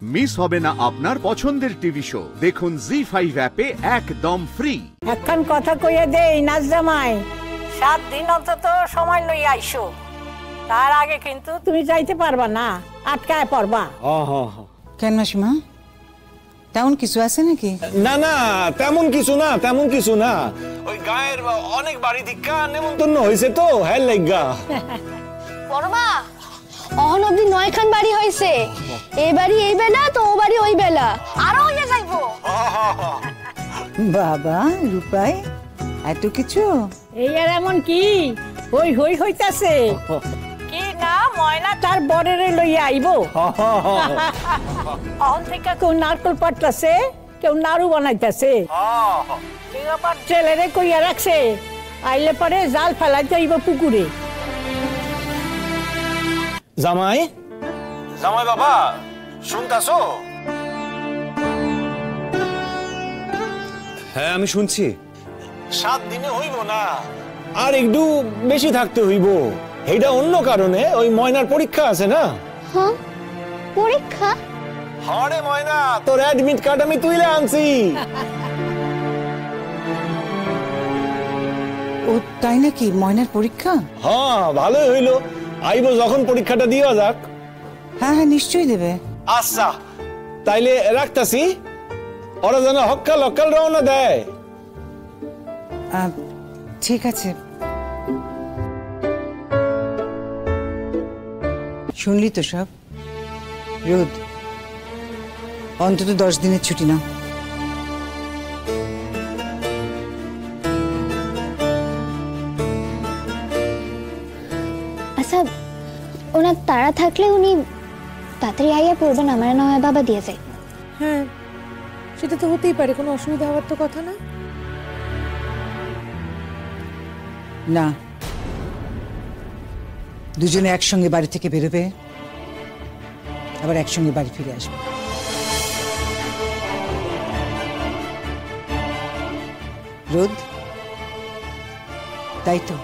Miss হবে না আপনার পছন্দের টিভি শো। দেখুন জি5 অ্যাপে একদম ফ্রি। এখন কথা কইয়া দেই নাচ জামাই 7 দিন অন্তত সময় লই আইসো, তার আগে কিন্তু তুমি যাইতে পারবা না, আটকায় পড়বা। কেন মাসিমা, তেমন কিছু আছে নাকি? না না, তেমন কিছু না। ওই গায়ের অনেক বাড়ি দিকা নেমন্তন্ন হইছে তো, হ্যাঁ লাগা। বড়মা অহন অব্দি 9 খান বাড়ি হইছে, এই বাড়ি এই বেলা তো ও বাড়ি ওই বেলা, আরো হইয়া যাইবো। বাবা রূপাই, এত কিছু? এই আর এমন কি হই হই হইতাছে কি না, ময়না তার বরেরে লইয়া আইবো। অহন থেকে কেউ নারকল পাটতাছে, কেউ নাড়ু বানাইতাছে, কেউ আবার ছেলেরে কইয়া রাখছে আইলে পরে জাল ফেলাই যাইব পুকুরে। জামাই বাবা শুনতাছো? হ্যাঁ আমি শুনছি। 7 দিনে হইব না, আর একটু বেশি থাকতে হইব। এইটা অন্য কারণে, ওই ময়নার পরীক্ষা আছে না। হ্যাঁ পরীক্ষা? হরে ময়না, তোর অ্যাডমিট কার্ড আমি তুইলে আনছি। ও তাই নাকি, ময়নার পরীক্ষা? হ্যাঁ ভালোই হইলো, আইবো যখন পরীক্ষাটা দিয়া যাক। হ্যাঁ নিশ্চয়ই দেবে। আচ্ছা তাইলে রাখতাছি, ওরা যেন হক্কাল রওনা দেয়। ঠিক আছে। শুনলি তো সব? রোদ, অন্তত 10 দিনের ছুটি নাও। আচ্ছা ওনার তাড়া থাকলে উনি তাড়াতাড়ি আইয়া পড়বেন, আমার না হয় বাবা দিয়ে যায়। হ্যাঁ সেটা তো হতেই পারে, কোনো অসুবিধা হওয়ার তো কথা না। না, দুজনে একসঙ্গে বাড়ি থেকে বেরোবে, আবার একসঙ্গে বাড়ি ফিরে আসবে। রোদ, তাই তো?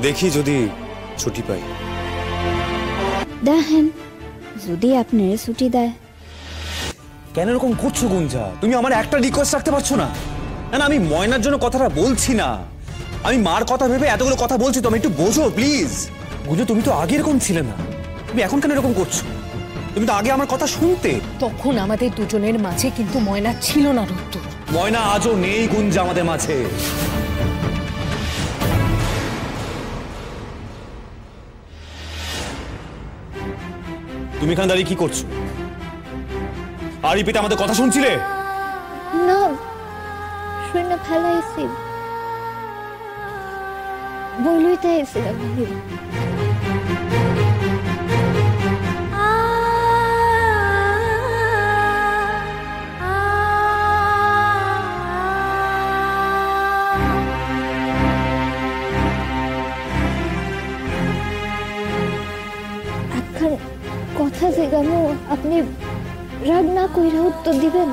দেখি যদি ছুটি পাই। দেখেন যদি আপনার ছুটি দেয়। কেন এরকম করছো গুঞ্জা? তুমি আমার একটা রিকোয়েস্ট রাখতে পারছো না? না আমি ময়নার জন্য কথাটা বলছি না, আমি মার কথা ভেবে এতগুলো কথা বলছি, তুমি একটু বোঝো প্লিজ। গুঞ্জা তুমি তো আগে এরকম ছিলে না, তুমি এখন কেন এরকম করছো? তুমি তো আগে আমার কথা শুনতে। তখন আমাদের দুজনের মাঝে কিন্তু ময়না ছিল না রুদ্র। ময়না আজও নেই গুঞ্জা আমাদের মাঝে। তুমি এখানে দাঁড়িয়ে কি করছো? আর রিপিট আমাদের কথা শুনছিলে? না শুনে ফেলাইছি, বইলইতে আইছিলাম। এখন কথা জিগামো, আপনি রাগ না কইরা উত্তর দিবেন।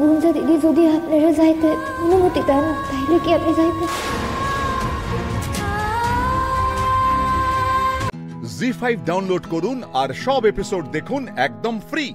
গুঞ্জা দিদি যদি আপনারা যাইতে অনুমতি দেন, তাইলে কি আপনি যাইতে? জি5 ডাউনলোড করুন আর সব এপিসোড দেখুন একদম ফ্রি।